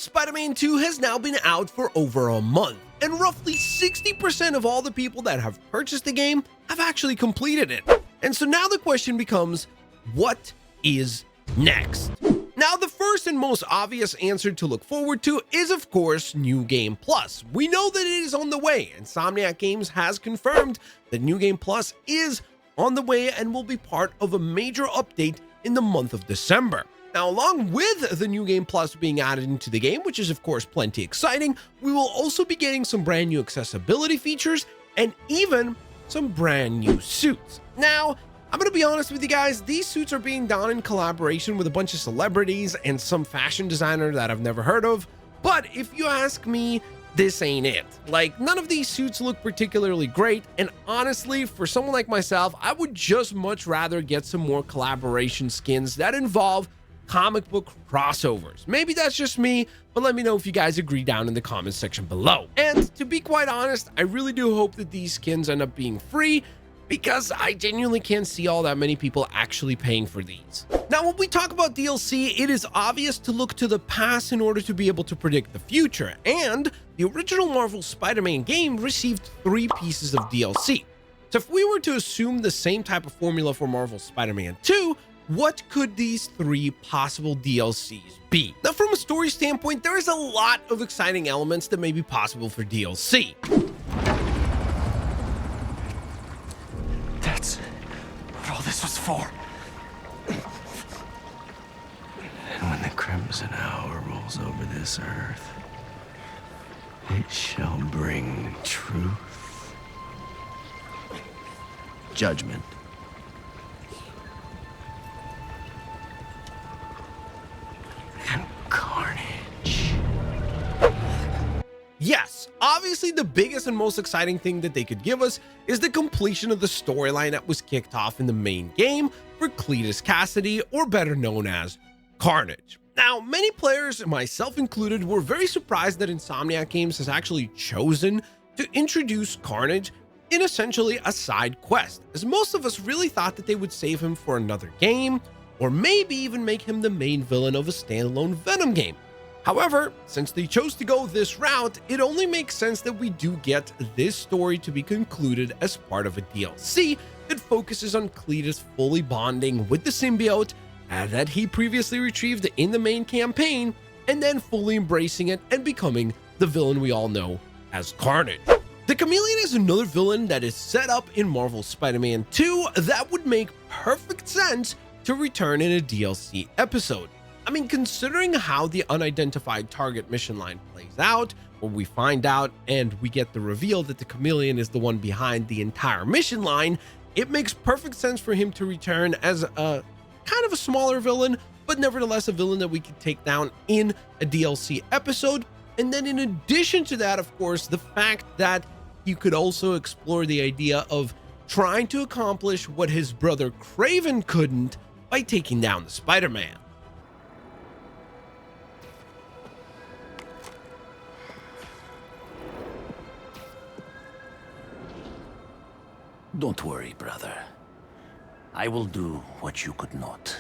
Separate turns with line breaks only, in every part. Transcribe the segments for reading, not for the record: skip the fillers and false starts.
Spider-Man 2 has now been out for over a month, and roughly 60% of all the people that have purchased the game have actually completed it. And so now the question becomes, what is next? Now, the first and most obvious answer to look forward to is, of course, New Game Plus. We know that it is on the way. Insomniac Games has confirmed that New Game Plus is on the way and will be part of a major update in the month of December. Now, along with the New Game Plus being added into the game, which is of course plenty exciting, we will also be getting some brand new accessibility features and even some brand new suits. Now, I'm going to be honest with you guys, these suits are being done in collaboration with a bunch of celebrities and some fashion designer that I've never heard of. But if you ask me, this ain't it. Like, none of these suits look particularly great. And honestly, for someone like myself, I would just much rather get some more collaboration skins that involve comic book crossovers. Maybe that's just me, but let me know if you guys agree down in the comments section below. And to be quite honest, I really do hope that these skins end up being free, because I genuinely can't see all that many people actually paying for these. Now, when we talk about DLC, it is obvious to look to the past in order to be able to predict the future, and the original Marvel Spider-Man game received 3 pieces of DLC. So if we were to assume the same type of formula for Marvel Spider-Man 2, what could these 3 possible DLCs be? Now, from a story standpoint, there is a lot of exciting elements that may be possible for DLC.
That's what all this was for. And when the crimson hour rolls over this earth, it shall bring truth, judgment, and carnage.
Yes, obviously the biggest and most exciting thing that they could give us is the completion of the storyline that was kicked off in the main game for Cletus Cassidy, or better known as Carnage. Now, many players, myself included, were very surprised that Insomniac Games has actually chosen to introduce Carnage in essentially a side quest, as most of us really thought that they would save him for another game, or maybe even make him the main villain of a standalone Venom game. However, since they chose to go this route, it only makes sense that we do get this story to be concluded as part of a DLC that focuses on Cletus fully bonding with the symbiote that he previously retrieved in the main campaign, and then fully embracing it and becoming the villain we all know as Carnage. The Chameleon is another villain that is set up in Marvel Spider-Man 2 that would make perfect sense to return in a DLC episode. I mean, considering how the unidentified target mission line plays out, when we find out and we get the reveal that the Chameleon is the one behind the entire mission line, it makes perfect sense for him to return as a kind of a smaller villain, but nevertheless a villain that we could take down in a DLC episode. And then in addition to that, of course, the fact that you could also explore the idea of trying to accomplish what his brother Kraven couldn't by taking down the Spider-Man.
Don't worry, brother. I will do what you could not.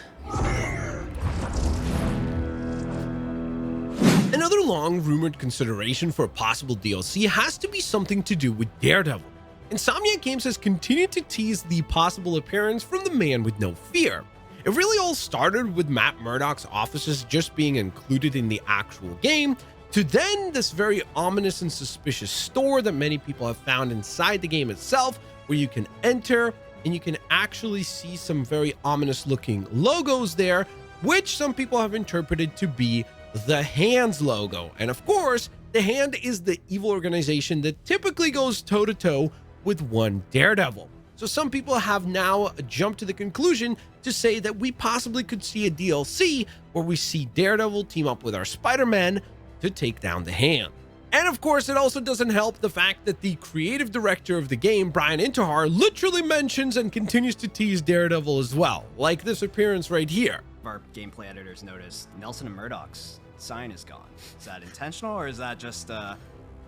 Another long-rumored consideration for a possible DLC has to be something to do with Daredevil. Insomniac Games has continued to tease the possible appearance from the Man with No Fear. It really all started with Matt Murdock's offices just being included in the actual game, to then this very ominous and suspicious store that many people have found inside the game itself, where you can enter and you can actually see some very ominous looking logos there, which some people have interpreted to be the Hand's logo. And of course, the Hand is the evil organization that typically goes toe-to-toe with one Daredevil. So some people have now jumped to the conclusion to say that we possibly could see a DLC where we see Daredevil team up with our Spider-Man to take down the Hand. And of course, it also doesn't help the fact that the creative director of the game, Brian Intihar, literally mentions and continues to tease Daredevil as well, like this appearance right here.
Our gameplay editors noticed Nelson and Murdoch's sign is gone. Is that intentional, or is that just,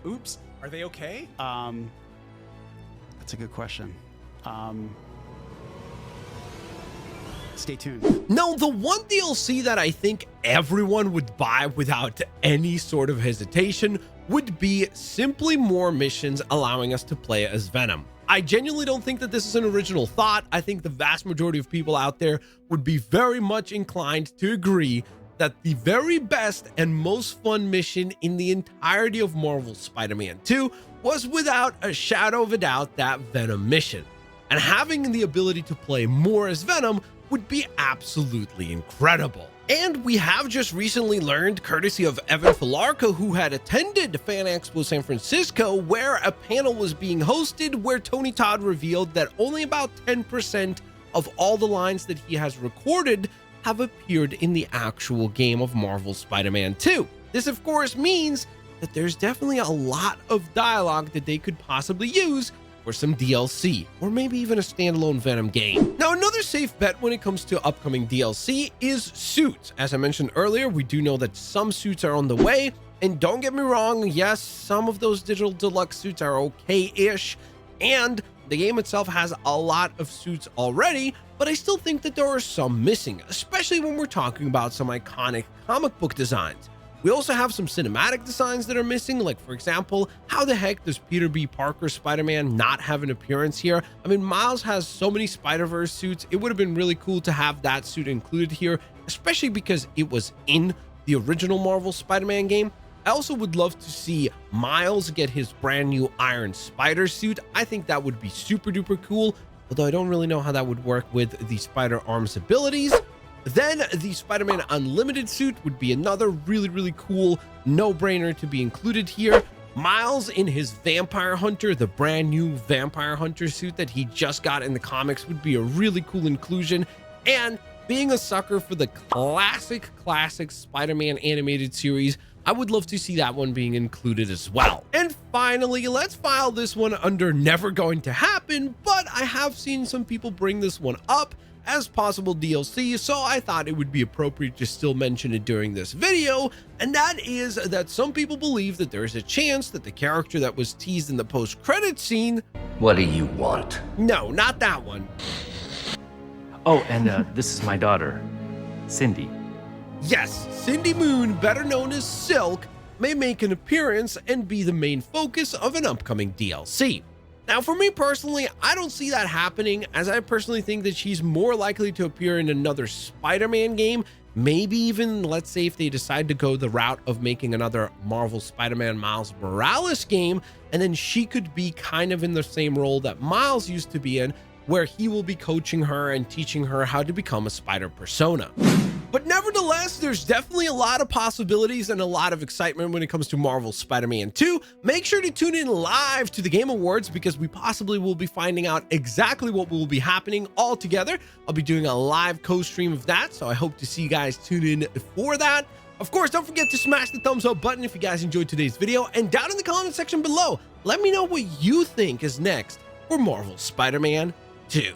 oops?
Are they okay?
That's a good question.
Stay tuned.
Now, the one DLC that I think everyone would buy without any sort of hesitation would be simply more missions allowing us to play as Venom. I genuinely don't think that this is an original thought. I think the vast majority of people out there would be very much inclined to agree that the very best and most fun mission in the entirety of Marvel's Spider-Man 2 was without a shadow of a doubt that Venom mission. And having the ability to play more as Venom would be absolutely incredible. And we have just recently learned, courtesy of Evan Filarco, who had attended Fan Expo San Francisco, where a panel was being hosted where Tony Todd revealed that only about 10% of all the lines that he has recorded have appeared in the actual game of Marvel's Spider-Man 2. This, of course, means that there's definitely a lot of dialogue that they could possibly use or some DLC, or maybe even a standalone Venom game. Now, another safe bet when it comes to upcoming DLC is suits. As I mentioned earlier, we do know that some suits are on the way, and don't get me wrong, yes, some of those digital deluxe suits are okay-ish, and the game itself has a lot of suits already, but I still think that there are some missing, especially when we're talking about some iconic comic book designs. We also have some cinematic designs that are missing, like, for example, how the heck does Peter B. Parker's Spider-Man not have an appearance here? I mean, Miles has so many Spider-Verse suits. It would have been really cool to have that suit included here, especially because it was in the original Marvel Spider-Man game. I also would love to see Miles get his brand new Iron Spider suit. I think that would be super duper cool, although I don't really know how that would work with the Spider-Arm's abilities. Then the Spider-Man Unlimited suit would be another really cool no-brainer to be included here. Miles in his Vampire Hunter, the brand new Vampire Hunter suit that he just got in the comics, would be a really cool inclusion. And being a sucker for the classic Spider-Man animated series, I would love to see that one being included as well. And finally, let's file this one under never going to happen, but I have seen some people bring this one up as possible DLC, so I thought it would be appropriate to still mention it during this video, and that is that some people believe that there is a chance that the character that was teased in the post-credit scene...
What do you want?
No, not that one.
Oh, and this is my daughter, Cindy.
Yes, Cindy Moon, better known as Silk, may make an appearance and be the main focus of an upcoming DLC. Now, for me personally, I don't see that happening, as I personally think that she's more likely to appear in another Spider-Man game, maybe even, let's say, if they decide to go the route of making another Marvel Spider-Man Miles Morales game, and then she could be kind of in the same role that Miles used to be in, where he will be coaching her and teaching her how to become a spider persona. But nevertheless, there's definitely a lot of possibilities and a lot of excitement when it comes to Marvel's Spider-Man 2. Make sure to tune in live to the Game Awards, because we possibly will be finding out exactly what will be happening all together. I'll be doing a live co-stream of that, so I hope to see you guys tune in for that. Of course, don't forget to smash the thumbs up button if you guys enjoyed today's video, and down in the comment section below, let me know what you think is next for Marvel's Spider-Man 2.